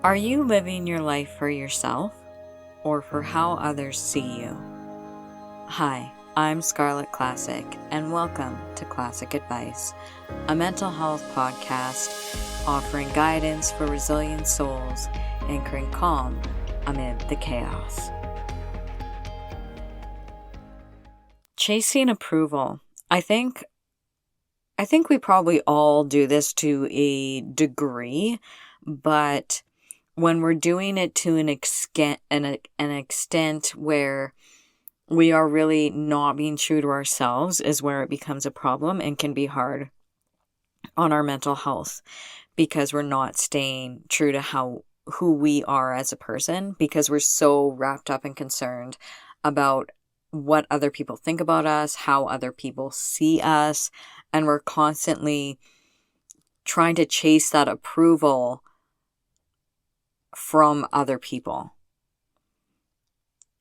Are you living your life for yourself or for how others see you? Hi, I'm Scarlett Classic, and welcome to Classic Advice, a mental health podcast offering guidance for resilient souls, anchoring calm amid the chaos. Chasing approval. I think we probably all do this to a degree, but when we're doing it to an extent where we are really not being true to ourselves is where it becomes a problem and can be hard on our mental health, because we're not staying true to who we are as a person, because we're so wrapped up and concerned about what other people think about us, how other people see us, and we're constantly trying to chase that approval from other people.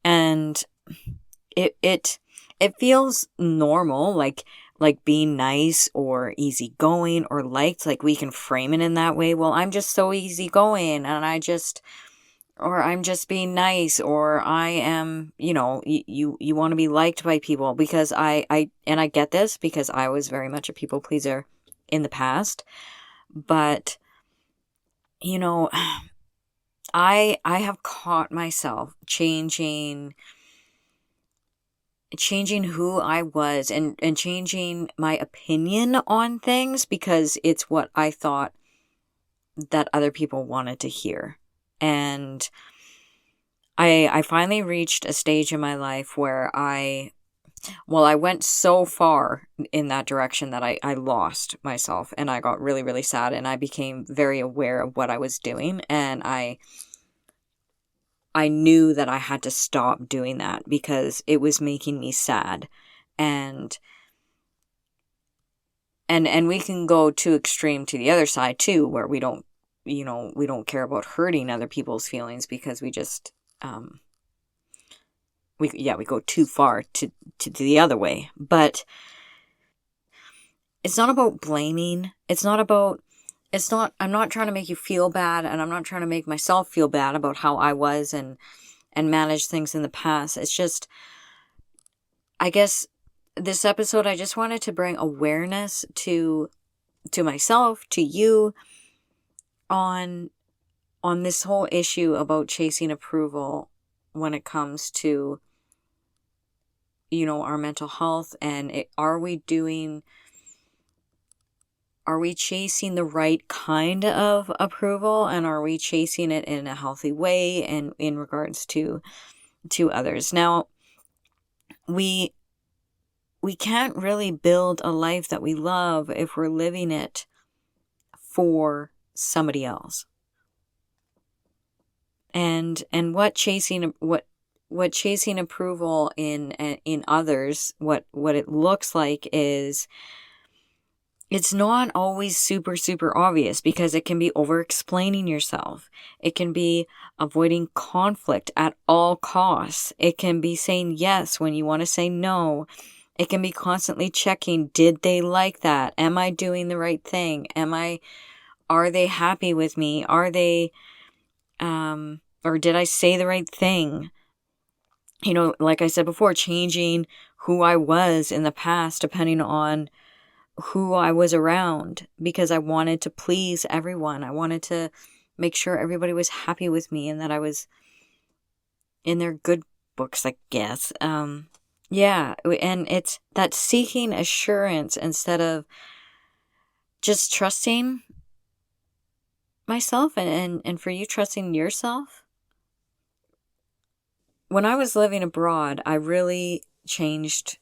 And it feels normal, like being nice or easygoing or liked, like we can frame it in that way. Well, I'm just so easygoing, and I'm just being nice, or I am, you want to be liked by people, because I get this because I was very much a people pleaser in the past. But I have caught myself changing who I was and changing my opinion on things because it's what I thought that other people wanted to hear. And I finally reached a stage in my life where I went so far in that direction that I lost myself, and I got really, really sad, and I became very aware of what I was doing, and I knew that I had to stop doing that because it was making me sad. And we can go too extreme to the other side too, where we don't care about hurting other people's feelings because we just, we go too far to the other way. But it's not about blaming. I'm not trying to make you feel bad, and I'm not trying to make myself feel bad about how I was and managed things in the past. It's just, I guess this episode, I just wanted to bring awareness to myself, to you, on this whole issue about chasing approval when it comes to, our mental health, and are we chasing the right kind of approval, and are we chasing it in a healthy way and in regards to others? Now, we can't really build a life that we love if we're living it for somebody else. And what chasing approval in others, what it looks like is, it's not always super, super obvious, because it can be over-explaining yourself. It can be avoiding conflict at all costs. It can be saying yes when you want to say no. It can be constantly checking, did they like that? Am I doing the right thing? Are they happy with me? Are they, or did I say the right thing? Like I said before, changing who I was in the past depending on who I was around, because I wanted to please everyone. I wanted to make sure everybody was happy with me and that I was in their good books, I guess. And it's that seeking assurance instead of just trusting myself and for you trusting yourself. When I was living abroad, I really changed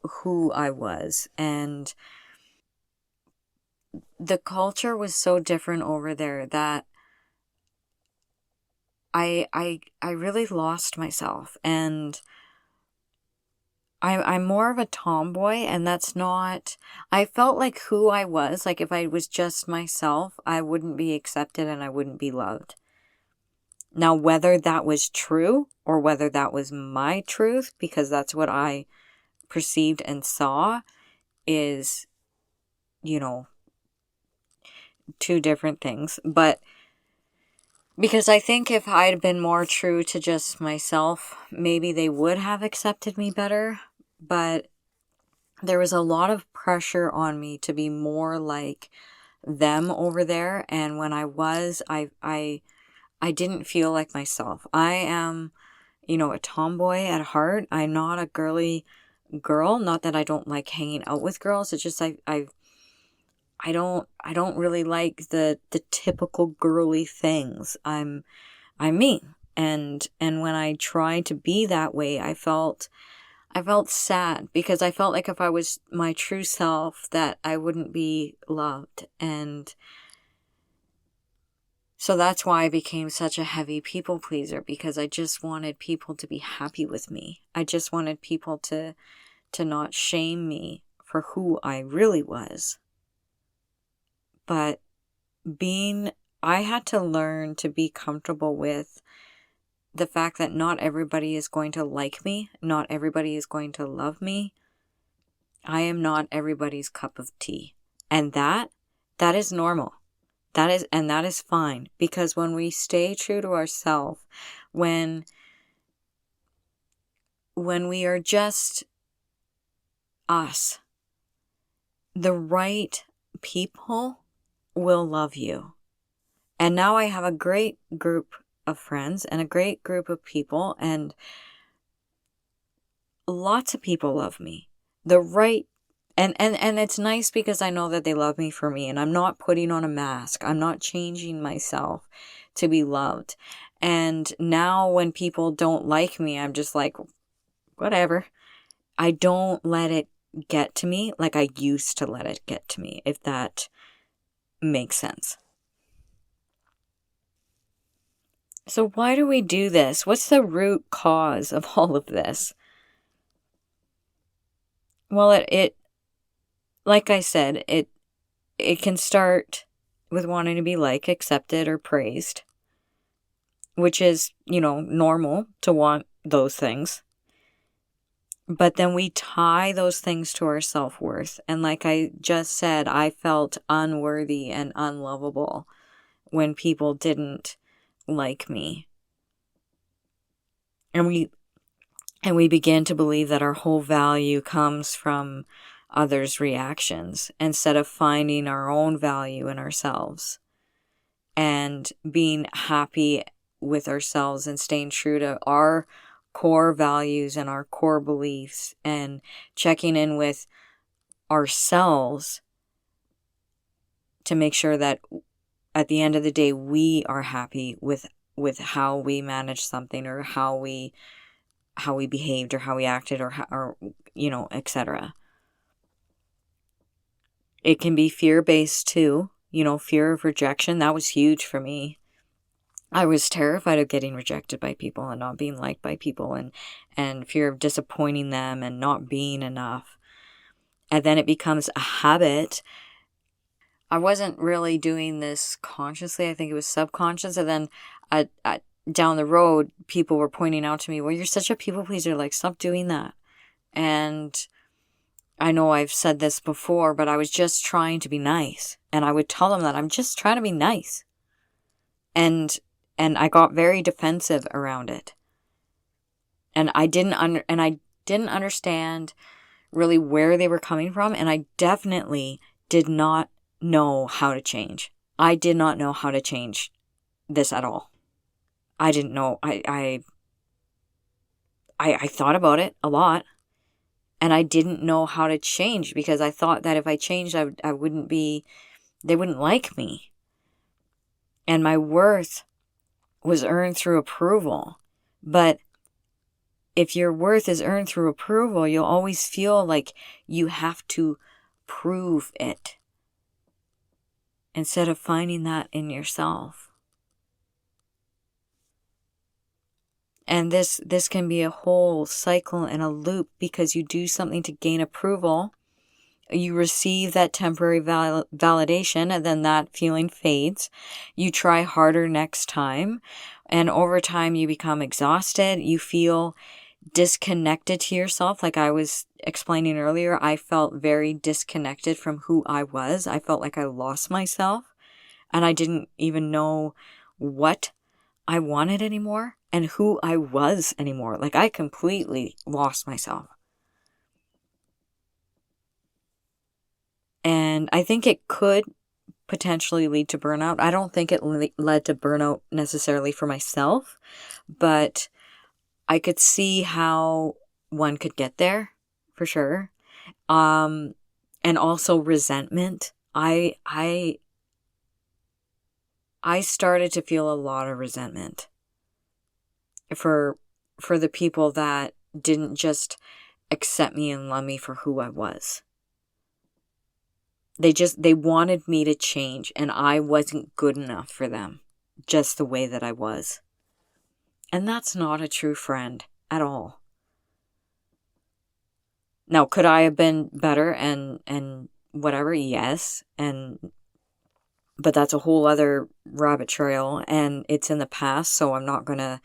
who I was, and the culture was so different over there that I really lost myself. And I'm more of a tomboy, and that's not, I felt like who I was, like if I was just myself, I wouldn't be accepted and I wouldn't be loved. Now, whether that was true or whether that was my truth, because that's what I perceived and saw, is, two different things. But Because I think if I'd been more true to just myself, maybe they would have accepted me better. But there was a lot of pressure on me to be more like them over there. And when I was, I didn't feel like myself. I am, a tomboy at heart. I'm not a girly girl. Not that I don't like hanging out with girls. It's just I don't really like the typical girly things. I'm me. And when I tried to be that way, I felt sad because I felt like if I was my true self that I wouldn't be loved. And so that's why I became such a heavy people pleaser, because I just wanted people to be happy with me. I just wanted people to not shame me for who I really was. But I had to learn to be comfortable with the fact that not everybody is going to like me. Not everybody is going to love me. I am not everybody's cup of tea. And that is normal. That is fine. Because when we stay true to ourselves, when we are just us, the right people will love you. And now I have a great group of friends and a great group of people, and lots of people love me. And it's nice because I know that they love me for me, and I'm not putting on a mask. I'm not changing myself to be loved. And now when people don't like me, I'm just like, whatever. I don't let it get to me like I used to let it get to me, if that makes sense. So why do we do this? What's the root cause of all of this? Well, it like I said, it can start with wanting to be liked, accepted, or praised, which is, normal to want those things. But then we tie those things to our self-worth. And like I just said, I felt unworthy and unlovable when people didn't like me. And we begin to believe that our whole value comes from others' reactions instead of finding our own value in ourselves and being happy with ourselves and staying true to our core values and our core beliefs and checking in with ourselves to make sure that at the end of the day we are happy with how we managed something, or how we behaved, or how we acted, or etc. It can be fear-based too, fear of rejection. That was huge for me. I was terrified of getting rejected by people and not being liked by people, and fear of disappointing them and not being enough. And then it becomes a habit. I wasn't really doing this consciously. I think it was subconscious. And then down the road, people were pointing out to me, well, you're such a people pleaser. Like, stop doing that. And I know I've said this before, but I was just trying to be nice. And I would tell them that I'm just trying to be nice. And I got very defensive around it. And I didn't understand really where they were coming from. And I definitely did not know how to change. I did not know how to change this at all. I didn't know. I thought about it a lot, and I didn't know how to change because I thought that if I changed, they wouldn't like me. And my worth was earned through approval. But if your worth is earned through approval, you'll always feel like you have to prove it instead of finding that in yourself. And this can be a whole cycle and a loop because you do something to gain approval. You receive that temporary validation, and then that feeling fades. You try harder next time. And over time, you become exhausted. You feel disconnected to yourself. Like I was explaining earlier, I felt very disconnected from who I was. I felt like I lost myself. And I didn't even know what I wanted anymore and who I was anymore. Like, I completely lost myself. And I think it could potentially lead to burnout. I don't think it led to burnout necessarily for myself, but I could see how one could get there for sure. And also resentment. I started to feel a lot of resentment for the people that didn't just accept me and love me for who I was. They wanted me to change, and I wasn't good enough for them, just the way that I was. And that's not a true friend at all. Now, could I have been better and whatever? Yes. But that's a whole other rabbit trail, and it's in the past, so I'm not going to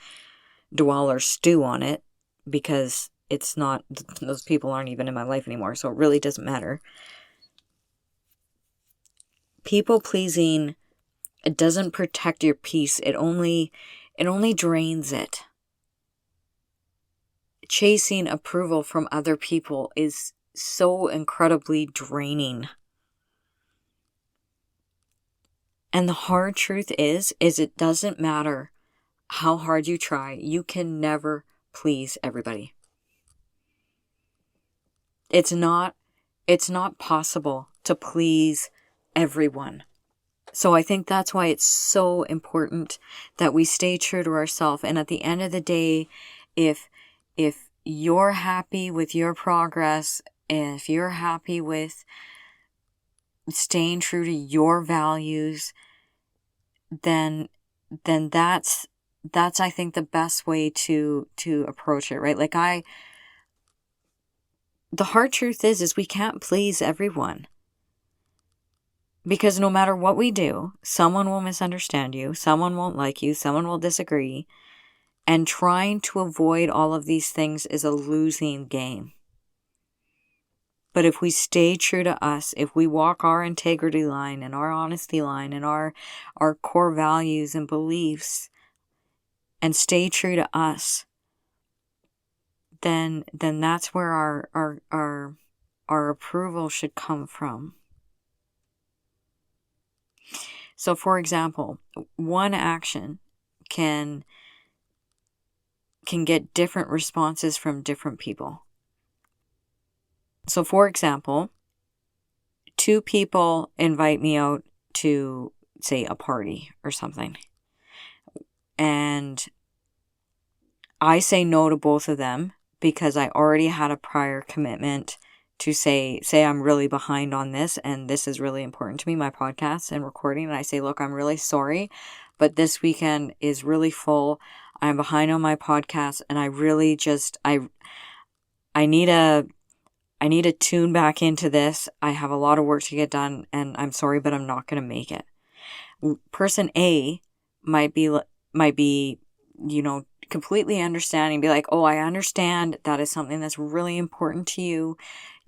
dwell or stew on it, because it's not, those people aren't even in my life anymore, so it really doesn't matter. People pleasing, it doesn't protect your peace. It only drains it. Chasing approval from other people is so incredibly draining. And the hard truth is it doesn't matter how hard you try. You can never please everybody. It's not possible to please everyone. So I think that's why it's so important that we stay true to ourselves. And at the end of the day, if you're happy with your progress, if you're happy with staying true to your values, then that's I think the best way to approach it, right? Like, the hard truth is we can't please everyone. Because no matter what we do, someone will misunderstand you, someone won't like you, someone will disagree. And trying to avoid all of these things is a losing game. But if we stay true to us, if we walk our integrity line and our honesty line and our core values and beliefs, and stay true to us, then that's where our approval should come from. So, for example, one action can get different responses from different people. So, for example, 2 people invite me out to, say, a party or something. And I say no to both of them because I already had a prior commitment to say I'm really behind on this, and this is really important to me, my podcast and recording. And I say, look, I'm really sorry, but this weekend is really full. I'm behind on my podcast, and I really just, I need to tune back into this. I have a lot of work to get done, and I'm sorry, but I'm not going to make it. Person A might be, completely understanding, be like, oh, I understand that is something that's really important to you.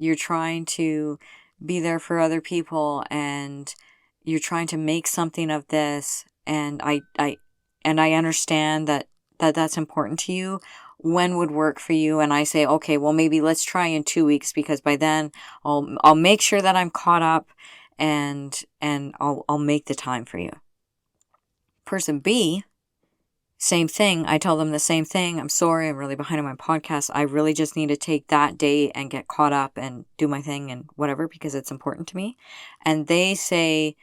You're trying to be there for other people, and you're trying to make something of this. And I understand that that's important to you. When would work for you? And I say, okay, well, maybe let's try in 2 weeks, because by then I'll make sure that I'm caught up, and I'll make the time for you. Person B, same thing. I tell them the same thing. I'm sorry, I'm really behind on my podcast. I really just need to take that day and get caught up and do my thing and whatever, because it's important to me. And they say,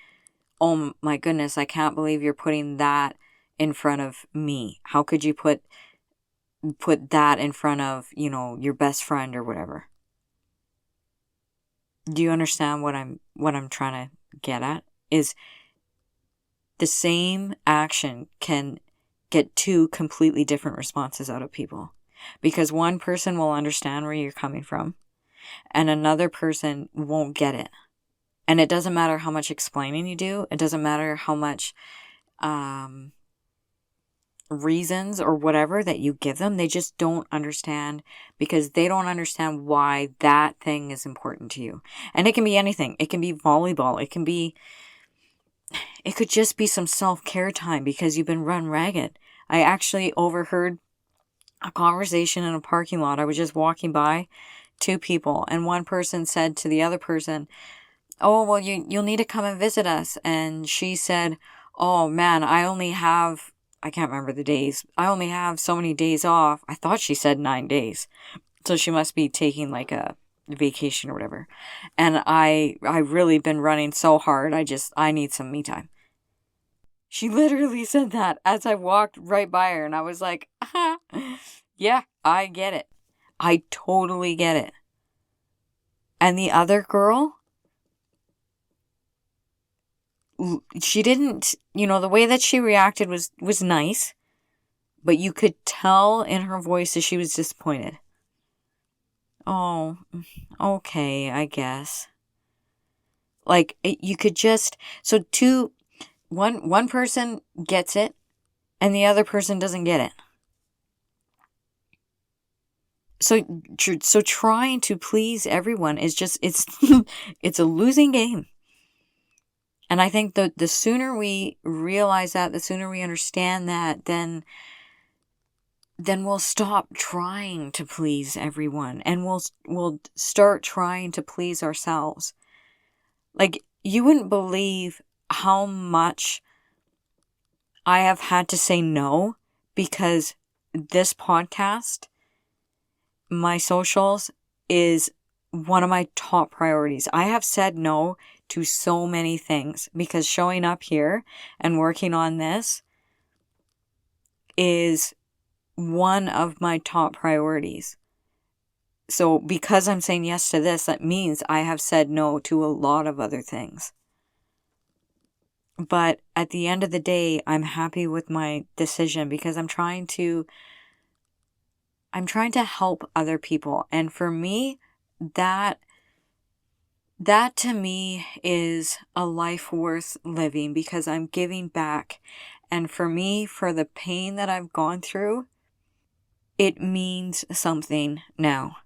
oh my goodness, I can't believe you're putting that in front of me. How could you put that in front of, your best friend or whatever? Do you understand what I'm trying to get at? Is the same action can get 2 completely different responses out of people, because one person will understand where you're coming from and another person won't get it. And it doesn't matter how much explaining you do. It doesn't matter how much reasons or whatever that you give them. They just don't understand, because they don't understand why that thing is important to you. And it can be anything. It can be volleyball. It could just be some self-care time because you've been run ragged. I actually overheard a conversation in a parking lot. I was just walking by two people, and one person said to the other person, "Oh, well, you'll need to come and visit us." And she said, "Oh man, I can't remember the days. I only have so many days off." I thought she said 9 days. So she must be taking like a vacation or whatever. And I really been running so hard. I need some me time. She literally said that as I walked right by her, and I was like, yeah, I get it. I totally get it. And the other girl, she didn't, the way that she reacted was nice, but you could tell in her voice that she was disappointed. Oh, okay, I guess. Like, you could just, one person gets it, and the other person doesn't get it. So trying to please everyone is just, it's a losing game. And I think the sooner we realize that, the sooner we understand that, then we'll stop trying to please everyone, and we'll start trying to please ourselves. Like, you wouldn't believe how much I have had to say no because this podcast, my socials, is one of my top priorities. I have said no to so many things because showing up here and working on this is one of my top priorities. So because I'm saying yes to this, that means I have said no to a lot of other things. But at the end of the day, I'm happy with my decision because I'm trying to help other people. And for me, that to me is a life worth living because I'm giving back. And for me, for the pain that I've gone through, it means something now.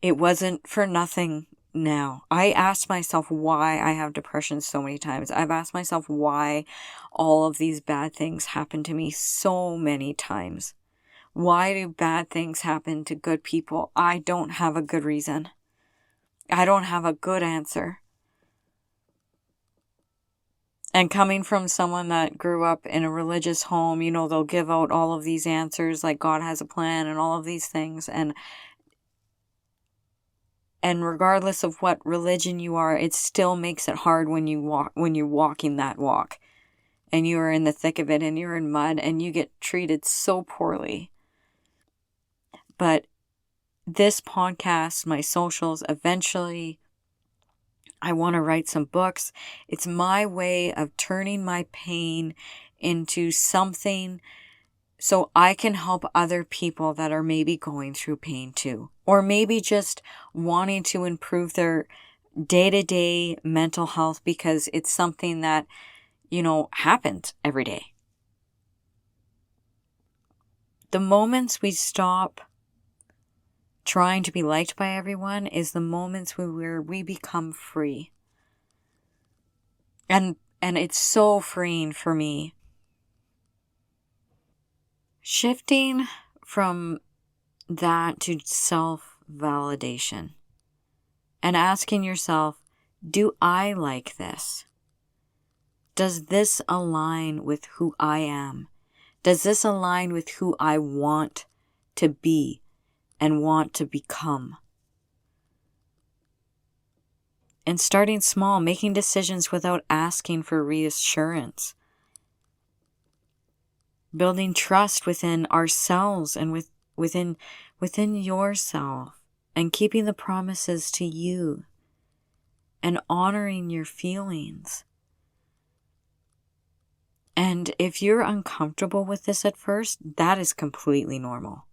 It wasn't for nothing now. I asked myself why I have depression so many times. I've asked myself why all of these bad things happen to me so many times. Why do bad things happen to good people? I don't have a good reason. I don't have a good answer. And coming from someone that grew up in a religious home, they'll give out all of these answers like God has a plan and all of these things. And regardless of what religion you are, it still makes it hard when you're walking that walk and you are in the thick of it and you're in mud and you get treated so poorly. But this podcast, my socials, eventually I want to write some books. It's my way of turning my pain into something so I can help other people that are maybe going through pain too. Or maybe just wanting to improve their day-to-day mental health because it's something that, happens every day. The moments we stop trying to be liked by everyone is the moments where we become free. And it's so freeing for me. Shifting from that to self-validation and asking yourself, do I like this? Does this align with who I am? Does this align with who I want to be and want to become? And starting small, making decisions without asking for reassurance. Building trust within ourselves and within yourself, and keeping the promises to you and honoring your feelings. And if you're uncomfortable with this at first, that is completely normal.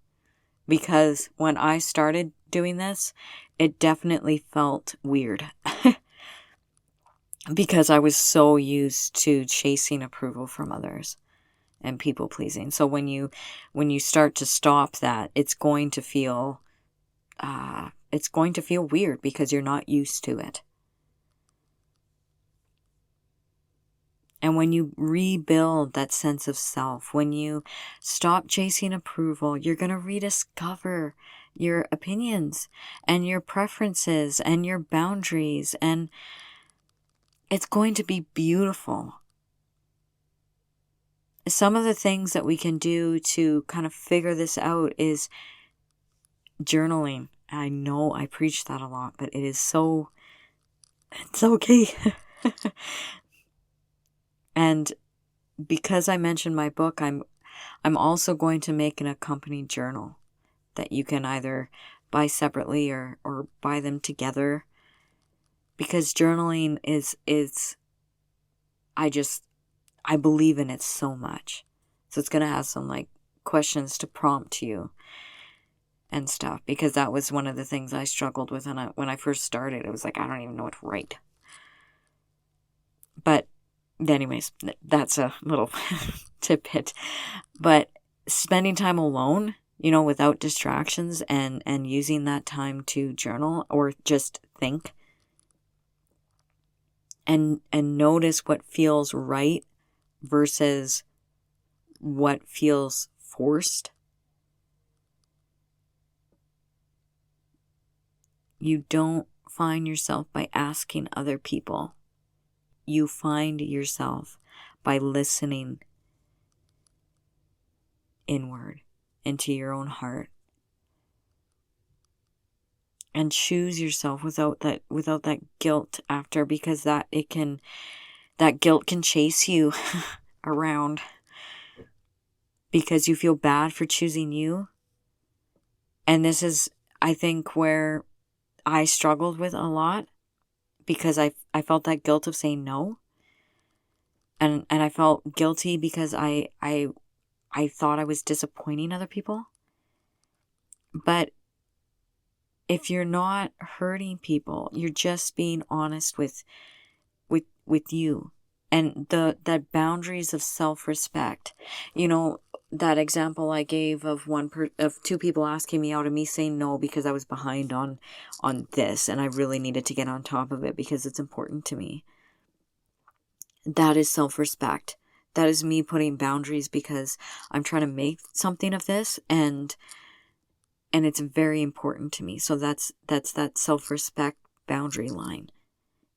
Because when I started doing this, it definitely felt weird. Because I was so used to chasing approval from others and people pleasing. So when you start to stop that, it's going to feel weird because you're not used to it. And when you rebuild that sense of self, when you stop chasing approval, you're going to rediscover your opinions and your preferences and your boundaries. And it's going to be beautiful. Some of the things that we can do to kind of figure this out is journaling. I know I preach that a lot, but it's okay. And because I mentioned my book, I'm also going to make an accompanied journal that you can either buy separately or buy them together. Because journaling is I believe in it so much. So it's going to have some like questions to prompt you and stuff, because that was one of the things I struggled with when I first started. It was like, I don't even know what to write. But anyways, that's a little tidbit. But spending time alone, without distractions and using that time to journal or just think and notice what feels right versus what feels forced. You don't find yourself by asking other people. You find yourself by listening inward into your own heart. And choose yourself without that guilt after, because that guilt can chase you around because you feel bad for choosing you. And this is, I think, where I struggled with a lot, because I felt that guilt of saying no. And I felt guilty because I thought I was disappointing other people. But if you're not hurting people, you're just being honest with you. And that boundaries of self-respect. That example I gave of two people asking me out, of me saying no because I was behind on this and I really needed to get on top of it because it's important to me. That is self-respect. That is me putting boundaries because I'm trying to make something of this and it's very important to me. So that's that self-respect boundary line.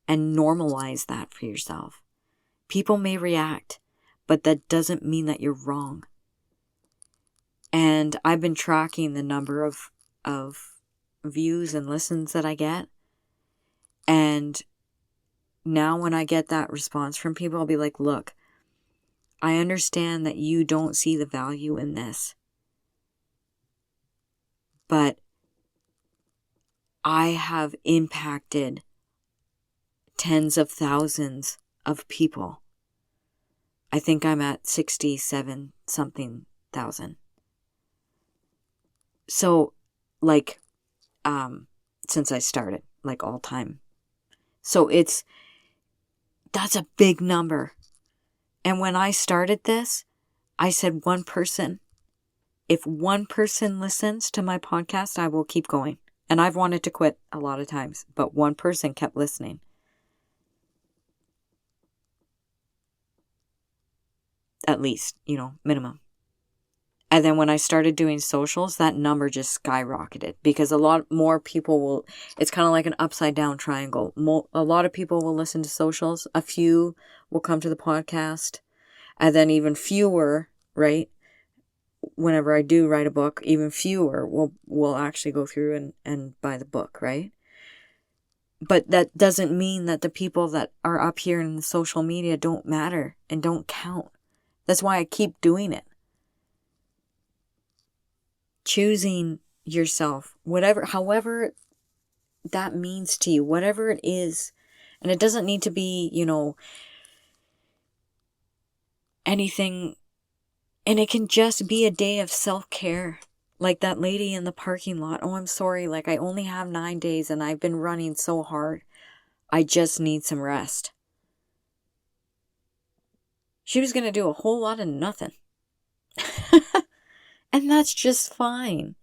And normalize that for yourself. People may react, but that doesn't mean that you're wrong. And I've been tracking the number of views and listens that I get. And now when I get that response from people, I'll be like, look, I understand that you don't see the value in this. But I have impacted tens of thousands of people. I think I'm at 67 something thousand. So, since I started, all time. So that's a big number. And when I started this, I said one person. If one person listens to my podcast, I will keep going. And I've wanted to quit a lot of times, but one person kept listening. At least, minimum. And then when I started doing socials, that number just skyrocketed because a lot more people it's kind of like an upside down triangle. A lot of people will listen to socials. A few will come to the podcast. And then even fewer, right? Whenever I do write a book, even fewer will actually go through and buy the book, right? But that doesn't mean that the people that are up here in the social media don't matter and don't count. That's why I keep doing it. Choosing yourself, however that means to you, whatever it is. And it doesn't need to be, anything. And it can just be a day of self-care. Like that lady in the parking lot. Oh, I'm sorry. I only have 9 days and I've been running so hard. I just need some rest. She was going to do a whole lot of nothing. And that's just fine.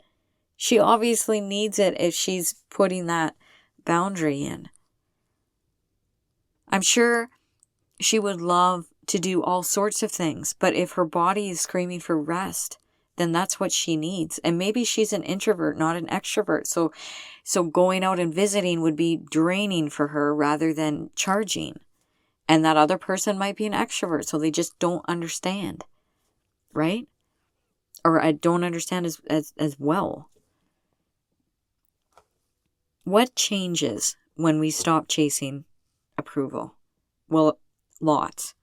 She obviously needs it if she's putting that boundary in. I'm sure she would love to do all sorts of things. But if her body is screaming for rest, then that's what she needs. And maybe she's an introvert, not an extrovert. So going out and visiting would be draining for her rather than charging. And that other person might be an extrovert, so they just don't understand, right? Or I don't understand as well. What changes when we stop chasing approval? Well, lots.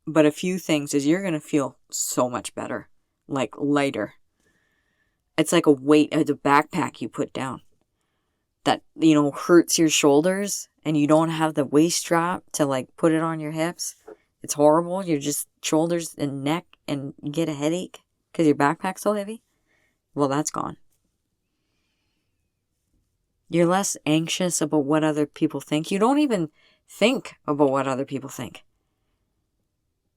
But a few things is you're going to feel so much better, like lighter. It's like a weight of the backpack you put down that, hurts your shoulders, and you don't have the waist strap to like put it on your hips. It's horrible. You're just shoulders and neck, and you get a headache because your backpack's so heavy. Well, that's gone. You're less anxious about what other people think. You don't even think about what other people think.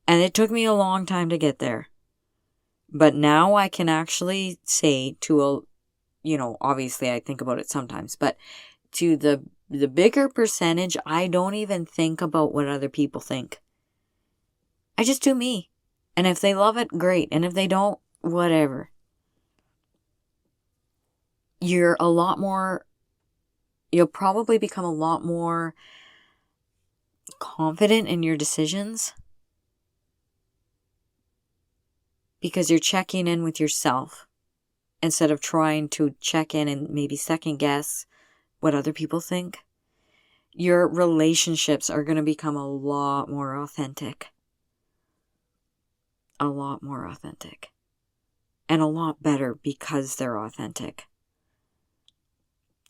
And it took me a long time to get there. But now I can actually say to obviously I think about it sometimes, but to the bigger percentage, I don't even think about what other people think. I just do me. And if they love it, great. And if they don't, whatever. You'll probably become a lot more confident in your decisions because you're checking in with yourself instead of trying to check in and maybe second guess what other people think. Your relationships are going to become a lot more authentic. A lot more authentic. And a lot better because they're authentic.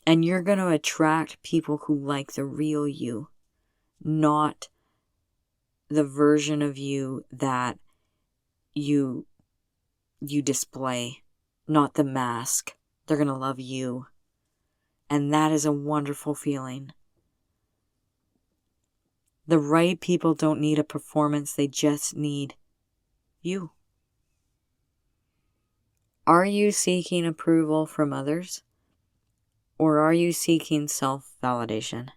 And you're going to attract people who like the real you, not the version of you that you display, not the mask. They're going to love you. And that is a wonderful feeling. The right people don't need a performance. They just need you. Are you seeking approval from others? Or are you seeking self-validation?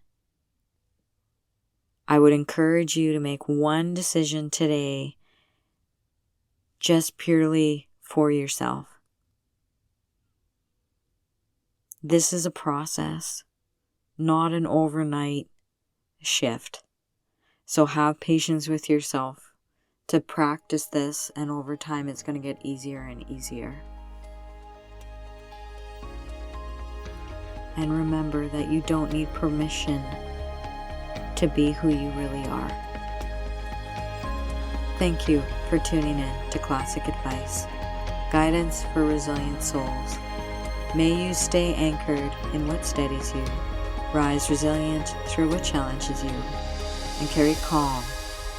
I would encourage you to make one decision today just purely for yourself. This is a process, not an overnight shift. So have patience with yourself to practice this, and over time it's going to get easier and easier. And remember that you don't need permission to be who you really are. Thank you for tuning in to Classic Advice, guidance for resilient souls. May you stay anchored in what steadies you, rise resilient through what challenges you, and carry calm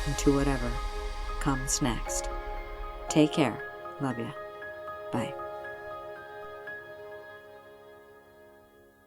into whatever comes next. Take care. Love ya. Bye.